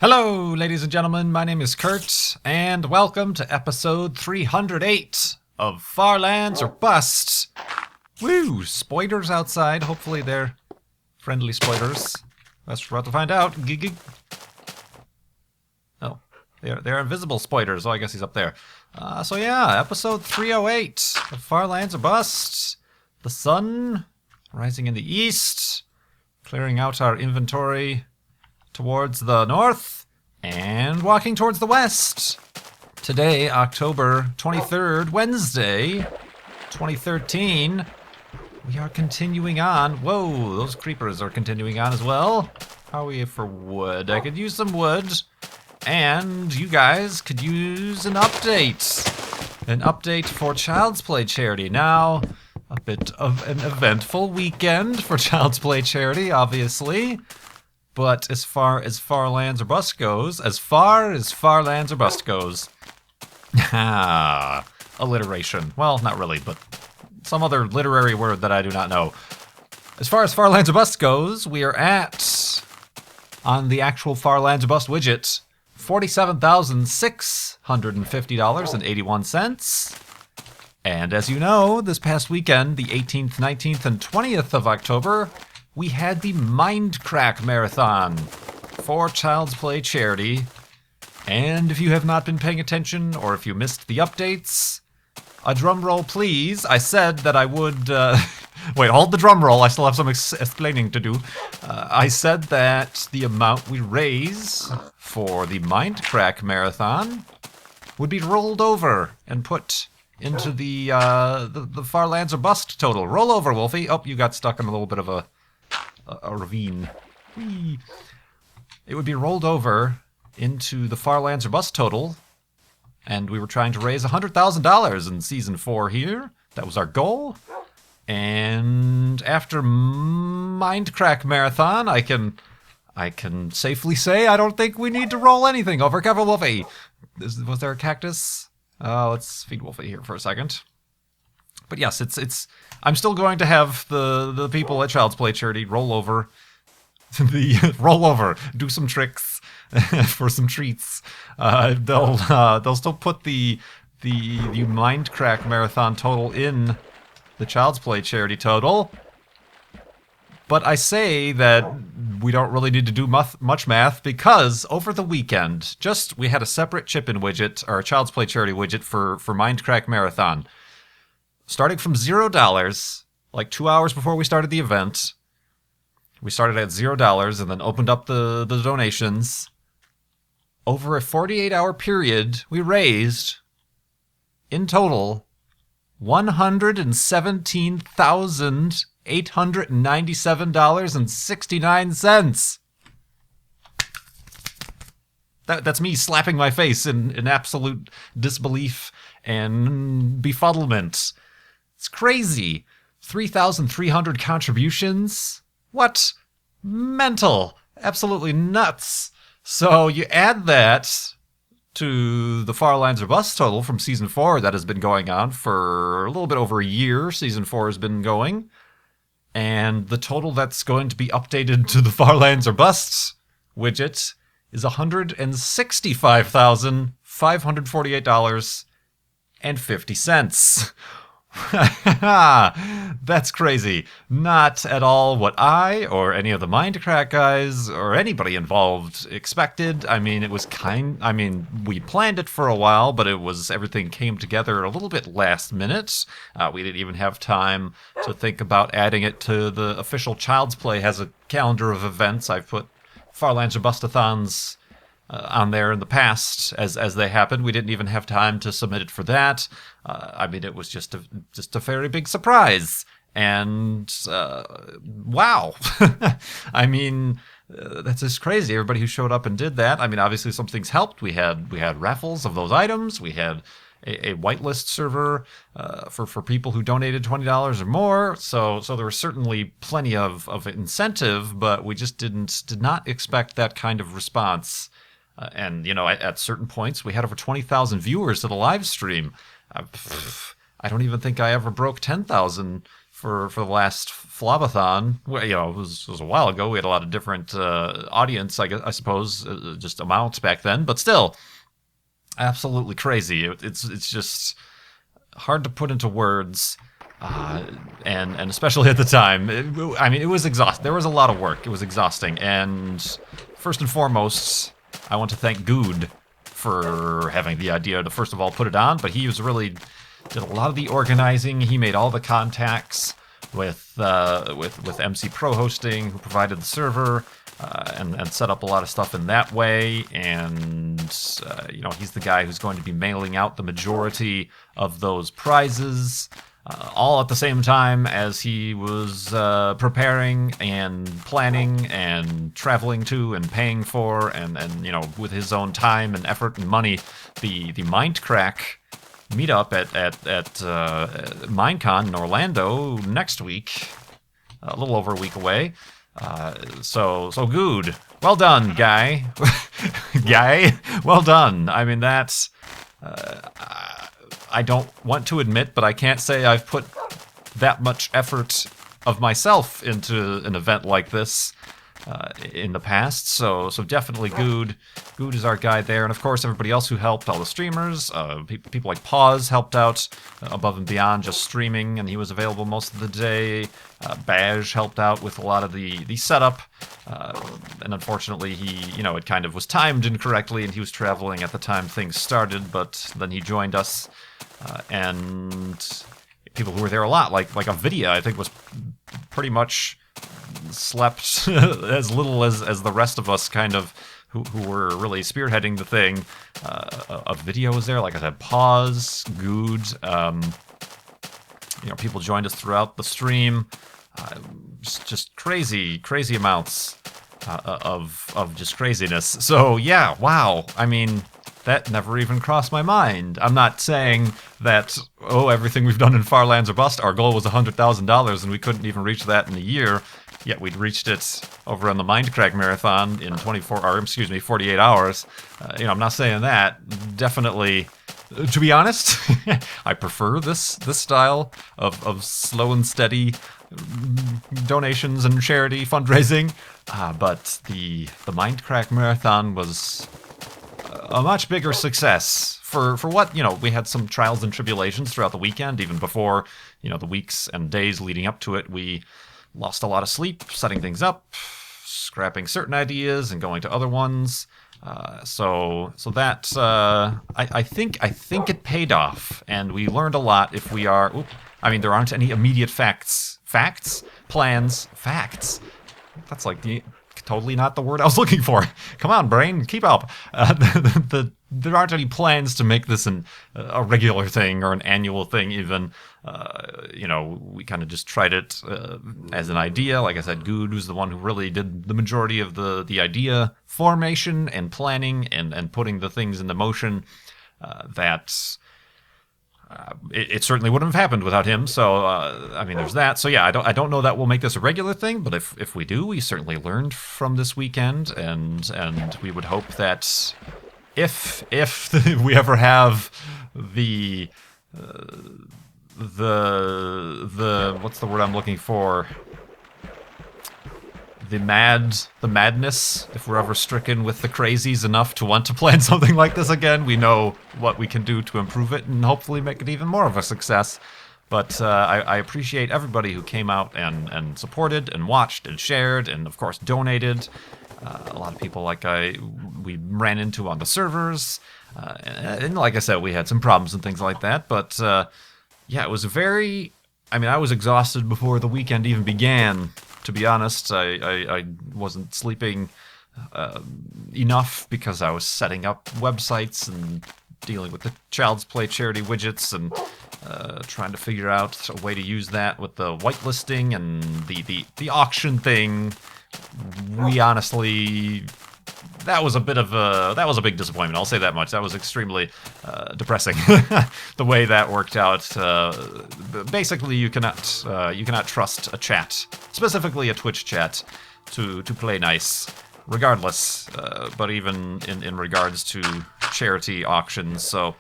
Hello, ladies and gentlemen. My name is Kurt, and welcome to episode 308 of Far Lands or Bust. Woo! Spoilers outside. Hopefully they're friendly spoilers. That's we're about to find out. Gig. Oh, they're invisible spoilers. Oh, I guess he's up there. So yeah, episode 308 of Far Lands or Bust. The sun rising in the east, clearing out our inventory towards the north, and walking towards the west. Today, October 23rd, Wednesday, 2013, we are continuing on. Whoa, those creepers are continuing on as well. How are we for wood? I could use some wood, and you guys could use an update. An update for Child's Play charity. Now, a bit of an eventful weekend for Child's Play charity, obviously. But as far as Far Lands or Bust goes, alliteration. Well, not really, but some other literary word that I do not know. As far as Far Lands or Bust goes, we are at, on the actual Far Lands or Bust widget, $47,650.81. And as you know, this past weekend, the 18th, 19th, and 20th of October, we had the Mindcrack Marathon for Child's Play charity. And if you have not been paying attention, or if you missed the updates, a drum roll please. I said that I would... Wait, hold the drum roll. I still have some explaining to do. I said that the amount we raise for the Mindcrack Marathon would be rolled over and put into the Far Lands or Bust total. Roll over, Wolfie. Oh, you got stuck in a little bit of a ravine. Whee. It would be rolled over into the Far Lands or Bust total, and we were trying to raise $100,000 in Season 4 here. That was our goal. And after Mindcrack Marathon, I can safely say I don't think we need to roll anything over. Careful, Wolfie! Was there a cactus? Let's feed Wolfie here for a second. But yes, it's. I'm still going to have the people at Child's Play charity roll over, do some tricks for some treats. They'll still put the Mindcrack Marathon total in the Child's Play charity total. But I say that we don't really need to do much math, because over the weekend, we had a separate chip-in widget, or a Child's Play charity widget for Mindcrack Marathon. Starting from $0, like 2 hours before we started the event, we started at $0 and then opened up the donations. Over a 48-hour period, we raised, in total, $117,897.69. That's me slapping my face in absolute disbelief and befuddlement. It's crazy. 3,300 contributions? What? Mental. Absolutely nuts. So you add that to the Far Lands or Bust total from Season 4 that has been going on for a little bit over a year. Season 4 has been going. And the total that's going to be updated to the Far Lands or Bust widget is $165,548.50. That's crazy. Not at all what I or any of the Mindcrack guys or anybody involved expected. I mean, we planned it for a while, but everything came together a little bit last minute. We didn't even have time to think about adding it to the official Child's Play has a calendar of events. I've put Far Lands or Bustathons on there in the past as they happened. We didn't even have time to submit it for that. It was just a very big surprise. And wow. That's just crazy. Everybody who showed up and did that. Obviously some things helped. We had raffles of those items. We had a whitelist server for people who donated $20 or more. So there was certainly plenty of incentive, but we just did not expect that kind of response. At certain points, we had over 20,000 viewers to the live stream. I don't even think I ever broke 10,000 for the last Flobathon. Well, it was a while ago. We had a lot of different audience, I suppose, just amounts back then. But still, absolutely crazy. It's just hard to put into words. And especially at the time, it was exhausting. There was a lot of work. It was exhausting. And first and foremost, I want to thank Good for having the idea to first of all put it on. But he did a lot of the organizing. He made all the contacts with MC Pro Hosting, who provided the server, and set up a lot of stuff in that way. And he's the guy who's going to be mailing out the majority of those prizes. All at the same time as he was preparing and planning and traveling to and paying for and with his own time and effort and money, the Mindcrack meetup at Minecon in Orlando next week, a little over a week away. So good. Well done, guy. Guy, well done. That's... I don't want to admit, but I can't say I've put that much effort of myself into an event like this in the past. So definitely Good. Good is our guy there. And of course, everybody else who helped, all the streamers, people like Pause helped out above and beyond just streaming, and he was available most of the day. Baj helped out with a lot of the setup. And unfortunately, he, it kind of was timed incorrectly, and he was traveling at the time things started, but then he joined us. And people who were there a lot, like a Vidya, I think was pretty much slept as little as the rest of us, kind of, who were really spearheading the thing. A Video was there, like I said, Pause, Good. People joined us throughout the stream. Just crazy amounts of just craziness. So yeah, wow. That never even crossed my mind. I'm not saying that, everything we've done in Far Lands or Bust, our goal was $100,000 and we couldn't even reach that in a year, yet we'd reached it over on the Mindcrack Marathon in 48 hours. I'm not saying that. Definitely, to be honest, I prefer this style of slow and steady donations and charity fundraising. But the Mindcrack Marathon was a much bigger success for what, we had some trials and tribulations throughout the weekend, even before, the weeks and days leading up to it. We lost a lot of sleep setting things up, scrapping certain ideas and going to other ones. So that, I think it paid off, and we learned a lot. If we are, there aren't any immediate facts, plans. That's like totally not the word I was looking for. Come on, brain, keep up. There aren't any plans to make this a regular thing or an annual thing even. We kind of just tried it as an idea. Like I said, Good was the one who really did the majority of the idea formation and planning and putting the things into motion. It certainly wouldn't have happened without him. So, there's that. So yeah, I don't know that we'll make this a regular thing, but if we do, we certainly learned from this weekend, and we would hope that if we ever have the what's the word I'm looking for? The madness, if we're ever stricken with the crazies enough to want to plan something like this again, we know what we can do to improve it and hopefully make it even more of a success. But I appreciate everybody who came out and supported and watched and shared and, of course, donated. A lot of people we ran into on the servers. And like I said, we had some problems and things like that. But, yeah, it was I was exhausted before the weekend even began. To be honest, I wasn't sleeping enough because I was setting up websites and dealing with the Child's Play charity widgets and trying to figure out a way to use that with the whitelisting and the auction thing. We honestly, that was a big disappointment. I'll say that much. That was extremely depressing. The way that worked out. Basically, you cannot trust a chat, specifically a Twitch chat, to play nice, regardless. But even in regards to charity auctions, so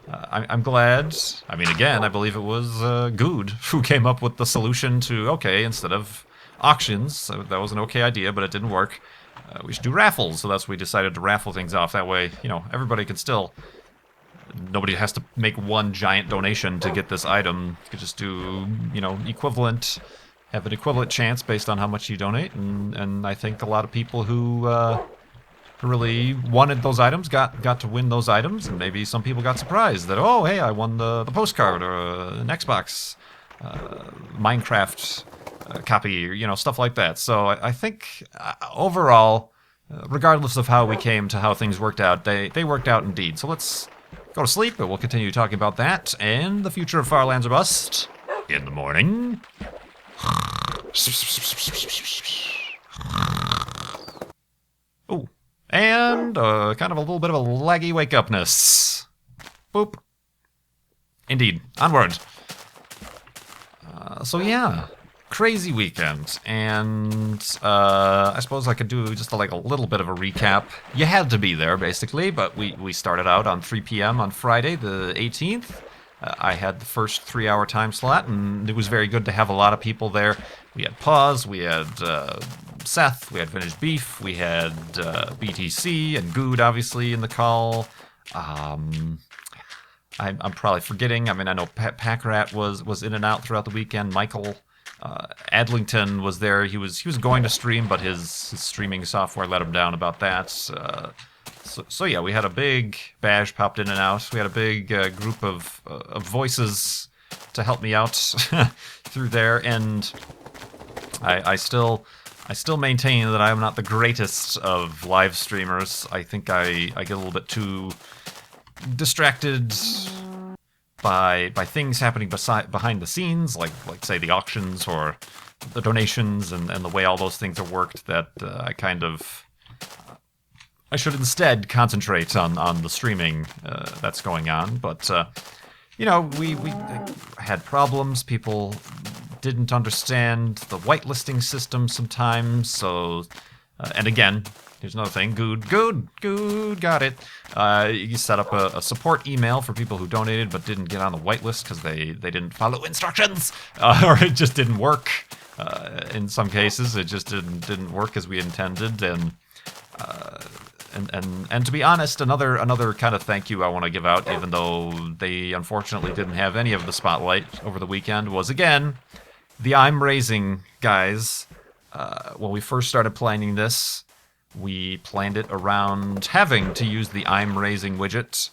I'm glad. I mean, again, I believe it was Good who came up with the solution to, okay, instead of auctions, that was an okay idea, but it didn't work. We should do raffles, so that's why we decided to raffle things off. That way, everybody can still... Nobody has to make one giant donation to get this item. You could just do, equivalent... Have an equivalent chance based on how much you donate, and I think a lot of people who really wanted those items got to win those items, and maybe some people got surprised that, oh, hey, I won the postcard or an Xbox Minecraft copy, or stuff like that. So I think overall, regardless of how we came to how things worked out, they worked out indeed. So let's go to sleep, and we'll continue talking about that and the future of Farlands or Bust in the morning. Oh, and kind of a little bit of a laggy wake-upness. Boop. Indeed. Onward. So yeah, crazy weekend, and I suppose I could do just a little bit of a recap. You had to be there, basically, but we started out on 3 p.m. on Friday, the 18th. I had the first 3-hour time slot, and it was very good to have a lot of people there. We had Pause, we had Seth, we had Vintage Beef, we had BTC and Good, obviously, in the call. I'm probably forgetting. I mean, I know Packrat was in and out throughout the weekend. Michael Adlington was there. He was going to stream, but his streaming software let him down about that. So yeah, we had a big Bash popped in and out. We had a big group of voices to help me out through there, and I still maintain that I'm not the greatest of live streamers. I think I get a little bit too distracted by things happening behind the scenes, like say the auctions or the donations and the way all those things are worked, that I should instead concentrate on the streaming that's going on. But, we had problems. People didn't understand the whitelisting system sometimes. So, and again, here's another thing. Good, got it. You set up a support email for people who donated but didn't get on the whitelist because they didn't follow instructions, or it just didn't work. In some cases, it just didn't work as we intended, And to be honest, another kind of thank you I want to give out, even though they unfortunately didn't have any of the spotlight over the weekend, was again the I'm Raising guys. When we first started planning this, we planned it around having to use the I'm Raising widget,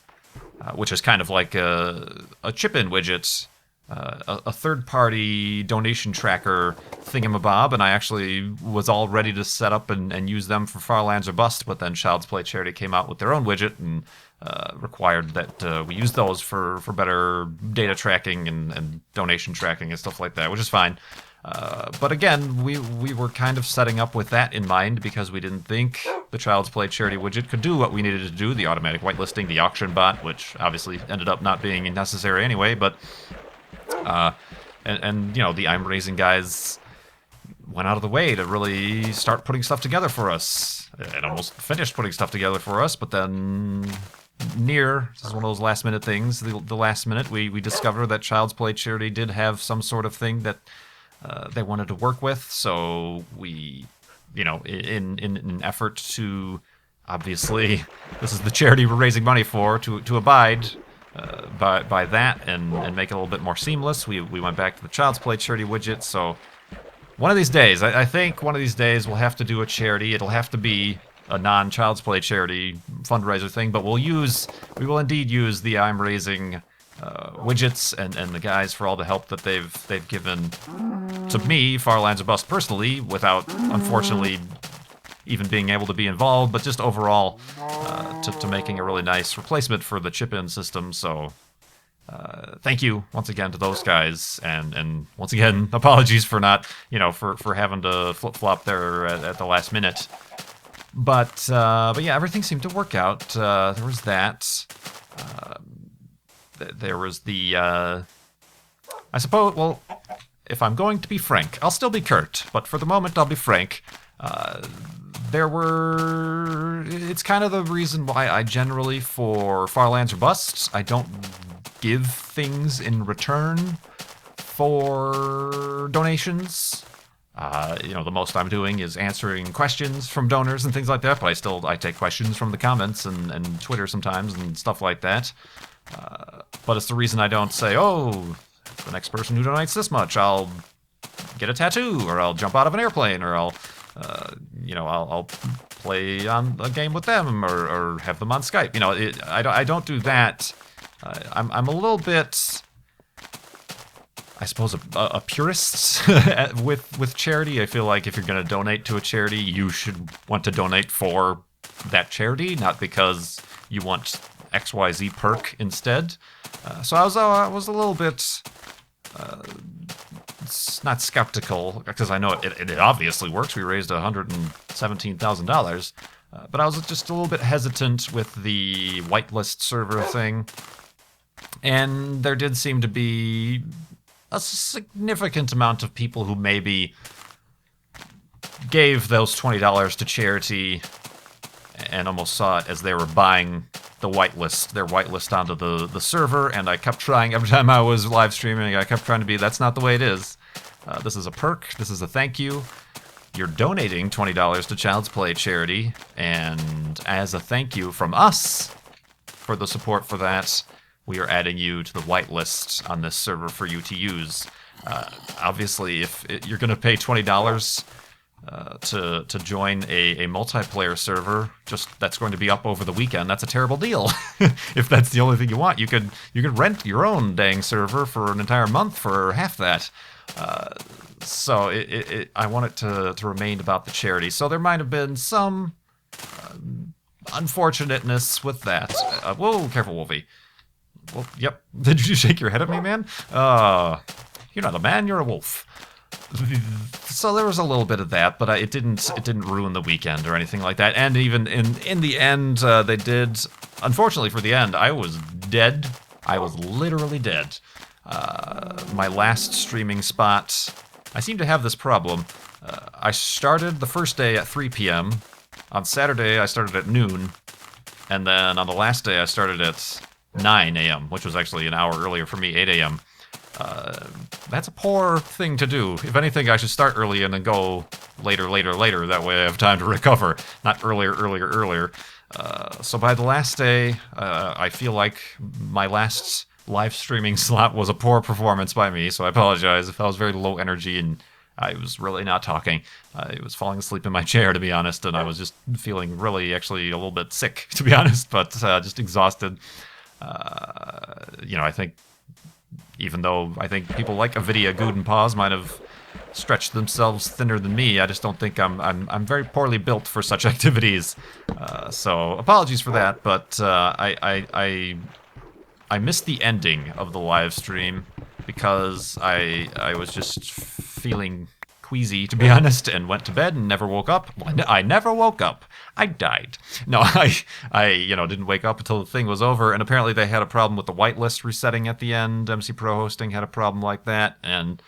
which is kind of like a chip-in widget, a third-party donation tracker thingamabob, and I actually was all ready to set up and use them for Farlands or Bust, but then Child's Play Charity came out with their own widget and required that we use those for better data tracking and donation tracking and stuff like that, which is fine. But again, we were kind of setting up with that in mind because we didn't think the Child's Play Charity widget could do what we needed to do, the automatic whitelisting, the auction bot, which obviously ended up not being necessary anyway, but... the I'm Raising guys went out of the way to really start putting stuff together for us. And almost finished putting stuff together for us, but then this is one of those last minute things. The last minute, we discovered that Child's Play Charity did have some sort of thing that they wanted to work with. So we, in an effort to, obviously, this is the charity we're raising money for, to abide by that and make it a little bit more seamless, we went back to the Child's Play Charity widget. So one of these days, I think one of these days we'll have to do a charity. It'll have to be a non-Child's Play Charity fundraiser thing, but we will indeed use the I'm Raising widgets and the guys for all the help that they've given to me, Farlands or Bust personally, without unfortunately even being able to be involved, but just overall to making a really nice replacement for the chip-in system. So thank you once again to those guys, and once again, apologies for not, for having to flip-flop there at the last minute. But yeah, everything seemed to work out. There was that. There was the... I suppose, well, if I'm going to be frank, I'll still be curt, but for the moment I'll be frank. It's kind of the reason why I generally, for Far Lands or Busts, I don't give things in return for donations. The most I'm doing is answering questions from donors and things like that, but I take questions from the comments and Twitter sometimes and stuff like that. But it's the reason I don't say, oh, the next person who donates this much, I'll get a tattoo, or I'll jump out of an airplane, or I'll play on a game with them, or have them on Skype. I don't do that. I'm a little bit, I suppose, a purist with charity. I feel like if you're going to donate to a charity, you should want to donate for that charity, not because you want XYZ perk instead. So I was a little bit not skeptical, because I know it obviously works. We raised $117,000, but I was just a little bit hesitant with the whitelist server thing, and there did seem to be a significant amount of people who maybe gave those $20 to charity and almost saw it as they were buying their whitelist onto the server, and I kept trying, every time I was live streaming, I kept trying to be, that's not the way it is. This is a perk, this is a thank you. You're donating $20 to Child's Play charity, and as a thank you from us for the support for that, we are adding you to the whitelist on this server for you to use. Obviously, if you're going to pay $20 to join a multiplayer server, that's going to be up over the weekend, that's a terrible deal. If that's the only thing you want, you could rent your own dang server for an entire month for half that. So I want it to remain about the charity. So there might have been some unfortunateness with that. Whoa, careful, Wolfie. Well, yep. Did you shake your head at me, man? You're not a man, you're a wolf. So there was a little bit of that, but it didn't ruin the weekend or anything like that. And even in the end, they did. Unfortunately for the end, I was dead. I was literally dead. My last streaming spot, I seem to have this problem. I started the first day at 3 p.m. On Saturday, I started at noon. And then on the last day, I started at 9 a.m., which was actually an hour earlier for me, 8 a.m. That's a poor thing to do. If anything, I should start early and then go later. That way I have time to recover, not earlier. So by the last day, I feel like my last live streaming slot was a poor performance by me, so I apologize if I was very low energy and I was really not talking. I was falling asleep in my chair, to be honest, and I was just feeling really, actually, a little bit sick, to be honest, but just exhausted. I think, even though I think people like Avidia, Good, and Pause might have stretched themselves thinner than me, I just don't think I'm very poorly built for such activities. So apologies for that, but I missed the ending of the live stream because I was just feeling queasy, to be honest, and went to bed and never woke up. I never woke up. I died. No, I didn't wake up until the thing was over, and apparently they had a problem with the whitelist resetting at the end. MC Pro Hosting had a problem like that, and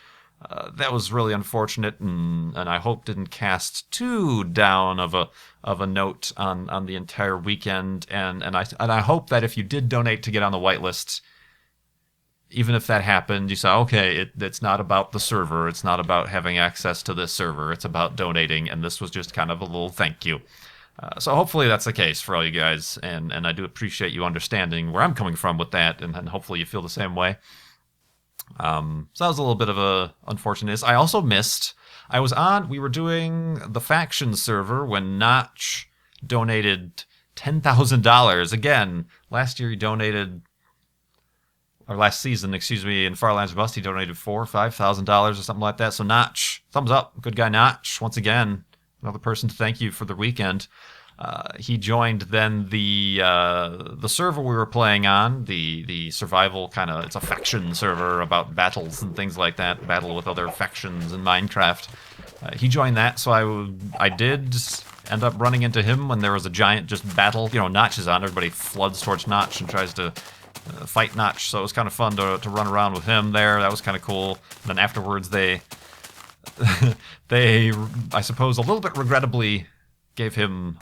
that was really unfortunate, and I hope didn't cast too down of a note on the entire weekend, and I hope that if you did donate to get on the whitelist, even if that happened, you say, okay, it's not about the server, it's not about having access to this server, it's about donating, and this was just kind of a little thank you. So hopefully that's the case for all you guys, and I do appreciate you understanding where I'm coming from with that, and hopefully you feel the same way. So that was a little bit of a unfortunate. I also missed, we were doing the faction server when Notch donated $10,000. Again, last season, in Far Lands Bust, he donated $4,000 or $5,000 or something like that. So Notch, thumbs up, good guy Notch, once again, another person to thank you for the weekend. He joined then the server we were playing on, the survival kind of, it's a faction server about battles and things like that, battle with other factions in Minecraft. He joined that, so I did end up running into him when there was a giant just battle. Notch is on, everybody floods towards Notch and tries to fight Notch, so it was kind of fun to run around with him there. That was kind of cool. And then afterwards they I suppose a little bit regrettably gave him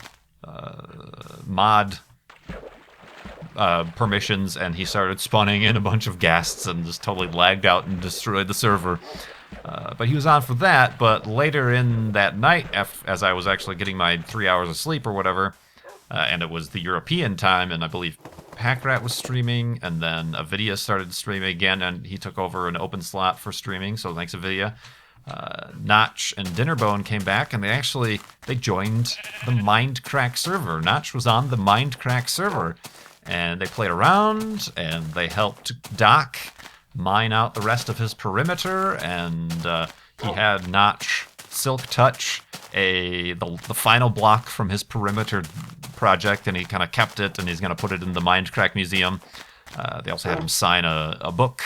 mod permissions, and he started spawning in a bunch of ghasts and just totally lagged out and destroyed the server. But he was on for that, but later in that night, as I was actually getting my 3 hours of sleep or whatever, and it was the European time, and I believe Packrat was streaming, and then Avidia started streaming again, and he took over an open slot for streaming, so thanks Avidia. Notch and Dinnerbone came back, and they joined the Mindcrack server. Notch was on the Mindcrack server, and they played around, and they helped Doc mine out the rest of his perimeter, and he had Notch Silk Touch the final block from his perimeter project, and he kind of kept it, and he's going to put it in the Mindcrack Museum. They also had him sign a book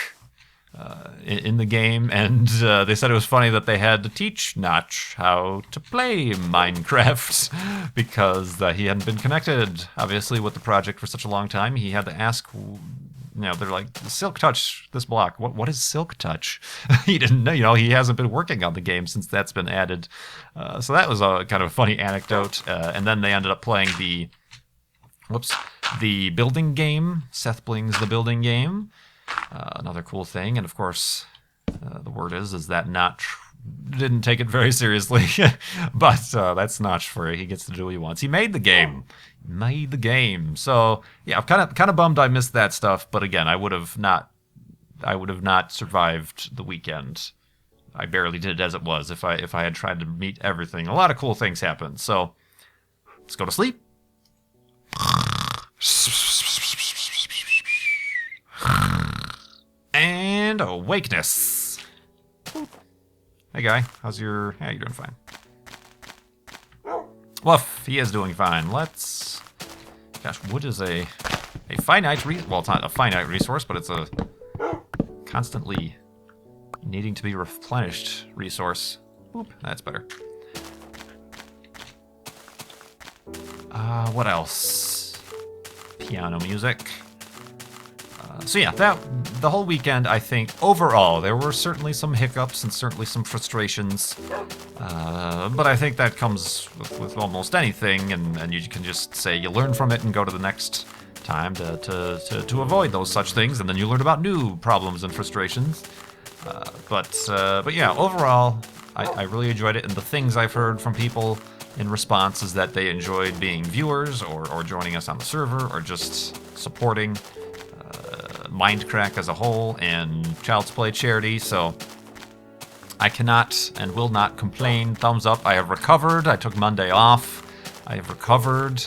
in the game, and they said it was funny that they had to teach Notch how to play Minecraft because he hadn't been connected, obviously, with the project for such a long time. He had to ask, they're like, Silk Touch, this block, what is Silk Touch? He didn't know, he hasn't been working on the game since that's been added. So that was a kind of a funny anecdote. And then they ended up playing the building game, Seth Bling's The Building Game. Another cool thing, and of course, the word is that Notch didn't take it very seriously, but that's Notch for you. He gets to do what he wants. He made the game. So yeah, I'm kind of bummed I missed that stuff. But again, I would have not survived the weekend. I barely did it as it was. If I had tried to meet everything, a lot of cool things happened. So let's go to sleep. And awakeness. Hey guy, yeah, you're doing fine. Woof, he is doing fine. Wood is a finite well, it's not a finite resource, but it's a constantly needing to be replenished resource. Whoop, that's better. What else? Piano music. So yeah, the whole weekend, I think, overall, there were certainly some hiccups and certainly some frustrations. But I think that comes with almost anything, and you can just say you learn from it and go to the next time to avoid those such things, and then you learn about new problems and frustrations. But yeah, overall, I really enjoyed it, and the things I've heard from people in response is that they enjoyed being viewers or joining us on the server or just supporting Mindcrack as a whole and Child's Play charity. So I cannot and will not complain. Thumbs up. I have recovered. I took Monday off. I have recovered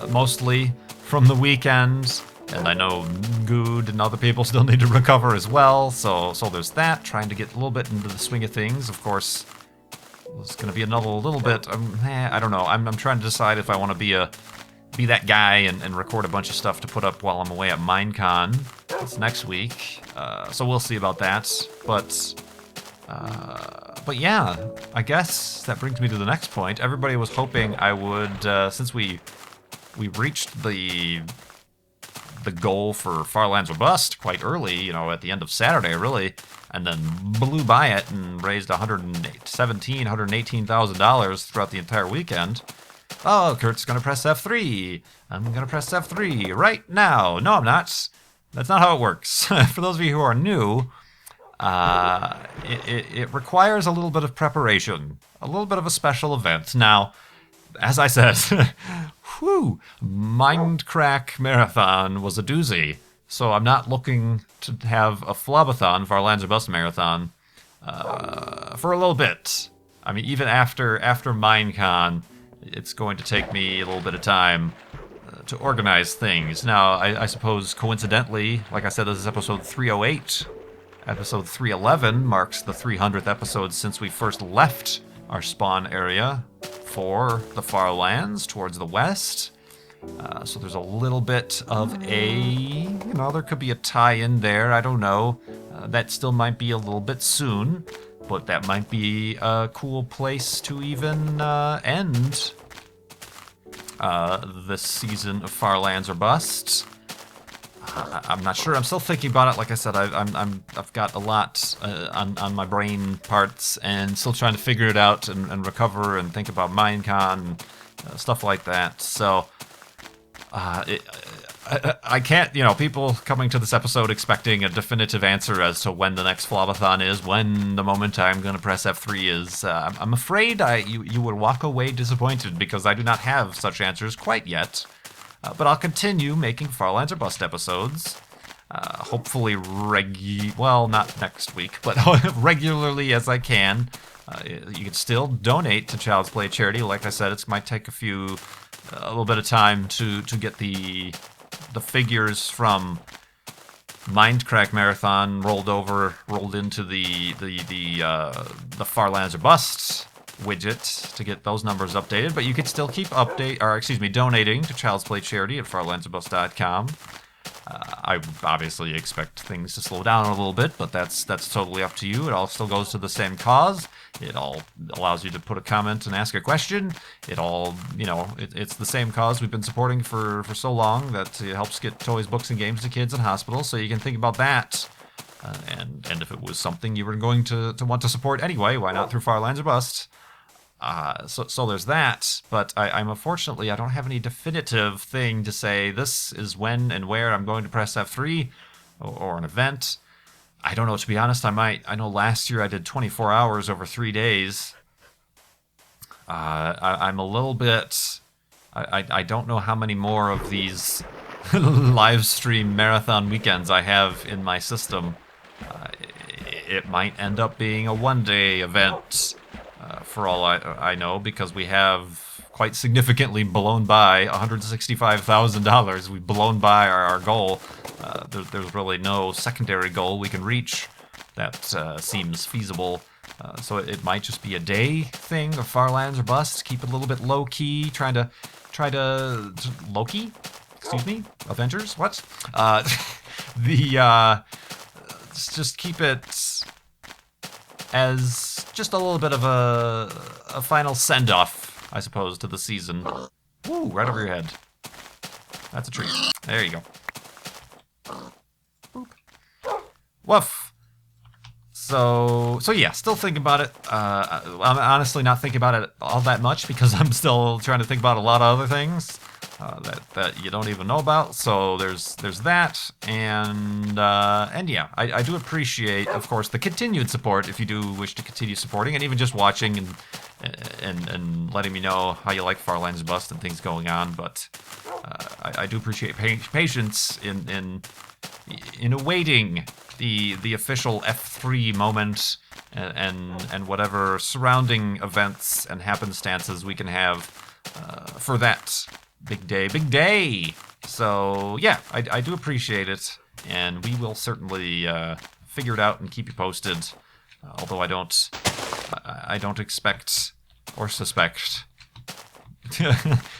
mostly from the weekend, and I know Good and other people still need to recover as well. So there's that. Trying to get a little bit into the swing of things. Of course, it's going to be another little bit. I don't know. I'm trying to decide if I want to be that guy and record a bunch of stuff to put up while I'm away at Minecon. It's next week, so we'll see about that. But yeah, I guess that brings me to the next point. Everybody was hoping I would, since we reached the goal for Far Lands or Bust quite early, at the end of Saturday, really, and then blew by it and raised $118,000 throughout the entire weekend. Oh, Kurt's gonna press F3. I'm gonna press F3 right now. No, I'm not. That's not how it works. For those of you who are new, it requires a little bit of preparation, a little bit of a special event. Now, as I said, Mindcrack Marathon was a doozy. So I'm not looking to have a Flobathon, Far Lands or Bust Marathon, for a little bit. I mean, even after Minecon, it's going to take me a little bit of time to organize things. Now, I suppose coincidentally, like I said, this is episode 308. Episode 311 marks the 300th episode since we first left our spawn area for the Far Lands towards the west. So there's a little bit of there could be a tie-in there, I don't know. That still might be a little bit soon, but that might be a cool place to even end this season of Far Lands or Bust. I'm not sure. I'm still thinking about it. Like I said, I've got a lot on my brain parts, and still trying to figure it out and recover and think about Minecon stuff like that. So I can't, people coming to this episode expecting a definitive answer as to when the next Flobathon is, when the moment I'm going to press F3 is. I'm afraid you will walk away disappointed because I do not have such answers quite yet. But I'll continue making Farlands or Bust episodes. Hopefully well, not next week, but regularly as I can. You can still donate to Child's Play charity. Like I said, it might take a little bit of time to get the figures from Mindcrack Marathon rolled into the Farlands or Bust widget to get those numbers updated. But you could still keep donating to Child's Play charity at farlandsorbust.com. I obviously expect things to slow down a little bit, but that's totally up to you. It all still goes to the same cause. It all allows you to put a comment and ask a question. It all, it's the same cause we've been supporting for so long, that it helps get toys, books, and games to kids in hospitals. So you can think about that. And if it was something you were going to want to support anyway, why not through Farlands or Bust? So there's that, but I'm unfortunately, I don't have any definitive thing to say this is when and where I'm going to press F3 or an event. I don't know, to be honest. I know last year I did 24 hours over 3 days. I'm a little bit, I don't know how many more of these live stream marathon weekends I have in my system. It might end up being a one-day event. For all I know, because we have quite significantly blown by $165,000. We've blown by our goal. There's really no secondary goal we can reach that seems feasible. So it might just be a day thing of Farlands or Bust. Keep it a little bit low key. Try to Loki. Excuse me, Avengers. What? Just keep it as just a little bit of a final send-off, I suppose, to the season. Ooh, right over your head. That's a treat. There you go. Boop. Woof. So yeah, still thinking about it. I'm honestly not thinking about it all that much because I'm still trying to think about a lot of other things that you don't even know about. So there's that, and yeah, I do appreciate, of course, the continued support. If you do wish to continue supporting, and even just watching and letting me know how you like Farlands Bust and things going on. But I do appreciate patience in awaiting the official F3 moment and whatever surrounding events and happenstances we can have for that big day. So yeah, I do appreciate it, and we will certainly figure it out and keep you posted. Although I don't expect or suspect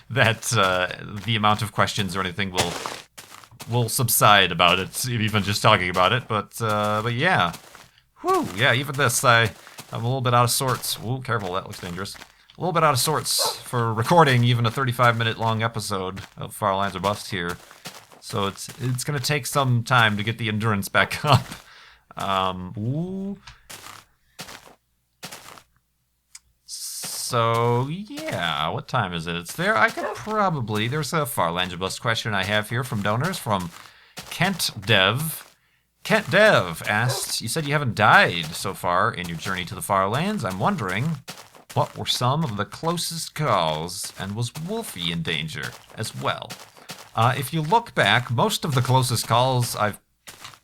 that the amount of questions or anything will subside about it, even just talking about it. But yeah, whew, yeah. Even this, I'm a little bit out of sorts. Ooh, careful, that looks dangerous. A little bit out of sorts for recording even a 35-minute long episode of Farlands or Bust here. So it's gonna take some time to get the endurance back up. Ooh. So yeah, what time is it? It's there. I could probably. There's a Farlands or Bust question I have here from donors from Kent Dev. Kent Dev asked, you said you haven't died so far in your journey to the Farlands. I'm wondering, what were some of the closest calls, and was Wolfie in danger as well? If you look back, most of the closest calls I've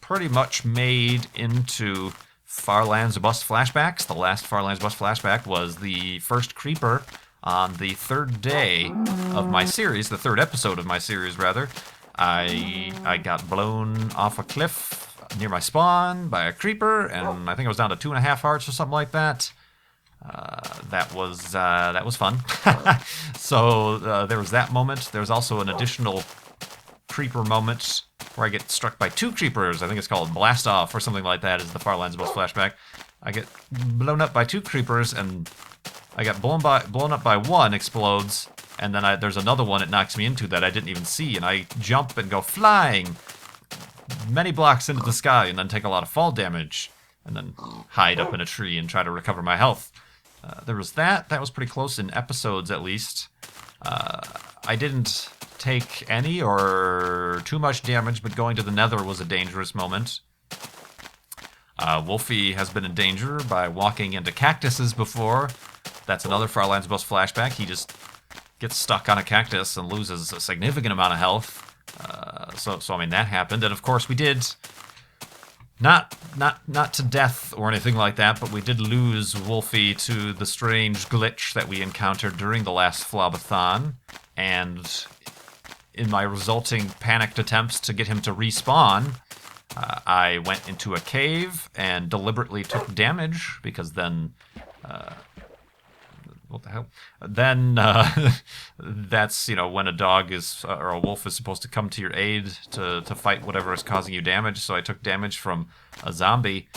pretty much made into Farlands or Bust flashbacks. The last Farlands Bust flashback was the first creeper on the third day of my series, the third episode of my series, rather. I got blown off a cliff near my spawn by a creeper, and I think I was down to 2.5 hearts or something like that. That was fun. So there was that moment. There was also an additional creeper moment where I get struck by 2 creepers. I think it's called Blast Off or something like that, is the Farlands Bust flashback. I get blown up by 2 creepers, and I got blown up by one, explodes, and then there's another one it knocks me into that I didn't even see, and I jump and go flying many blocks into the sky and then take a lot of fall damage, and then hide up in a tree and try to recover my health. There was that. That was pretty close in episodes, at least. I didn't take any or too much damage, but going to the nether was a dangerous moment. Wolfie has been in danger by walking into cactuses before. That's another Farlands Boss flashback. He just gets stuck on a cactus and loses a significant amount of health. So I mean, that happened. And of course we did, not to death or anything like that, but we did lose Wolfie to the strange glitch that we encountered during the last Flobathon. And in my resulting panicked attempts to get him to respawn, I went into a cave and deliberately took damage, because then... what the hell? Then that's, you know, when a dog is or a wolf is supposed to come to your aid to fight whatever is causing you damage. So I took damage from a zombie,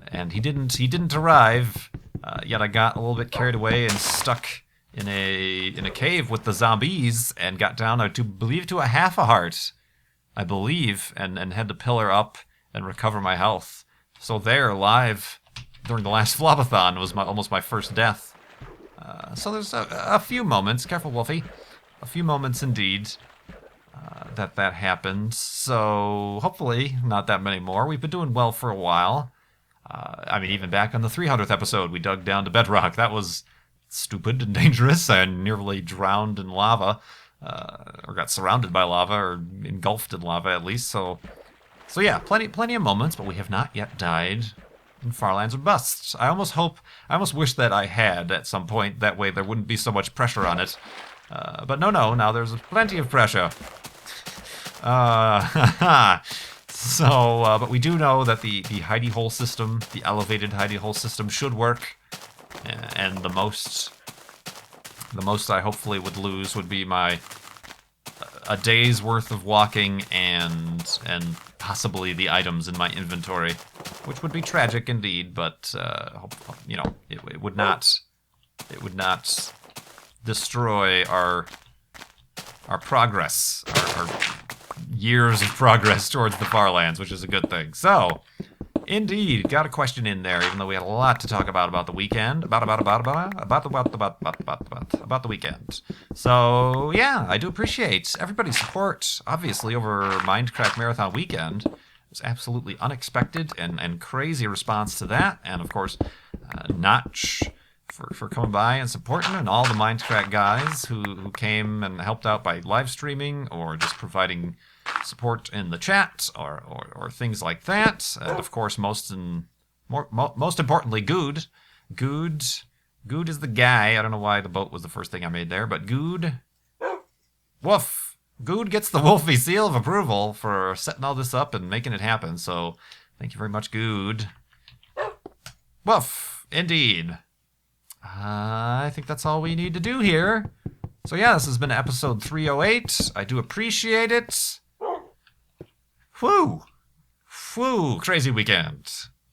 and he didn't arrive. Yet I got a little bit carried away and stuck in a cave with the zombies and got down to believe to a half a heart, I believe, and had to pillar up and recover my health. So there, live during the last Flobathon was almost my first death. So there's a few moments, careful Wolfie, a few moments indeed that happened. So hopefully not that many more. We've been doing well for a while. I mean, even back on the 300th episode, we dug down to bedrock. That was stupid and dangerous and nearly drowned in lava, or got surrounded by lava, or engulfed in lava at least. So yeah, plenty of moments, but we have not yet died in Farlands or Busts. I almost wish that I had at some point. That way there wouldn't be so much pressure on it. But no, now there's plenty of pressure. But we do know that the hidey hole system, the elevated hidey hole system, should work. And the most I hopefully would lose would be a day's worth of walking and possibly the items in my inventory, which would be tragic indeed. But you know, it would not destroy our progress, our years of progress towards the Farlands, which is a good thing. So, indeed, got a question in there, even though we had a lot to talk about the weekend, about the weekend. So yeah, I do appreciate everybody's support. Obviously, over Mindcrack Marathon weekend, it was absolutely unexpected and crazy response to that, and of course, Notch for coming by and supporting, and all the Mindcrack guys who came and helped out by live streaming or just providing support in the chat or things like that. And of course, most importantly, Good. Good is the guy. I don't know why the boat was the first thing I made there, but Good. Woof. Good gets the Wolfie seal of approval for setting all this up and making it happen. So thank you very much, Good. Woof. Indeed. I think that's all we need to do here. So yeah, this has been episode 308. I do appreciate it. Whew. Crazy weekend.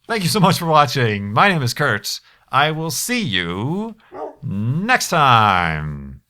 Thank you so much for watching. My name is Kurt. I will see you next time.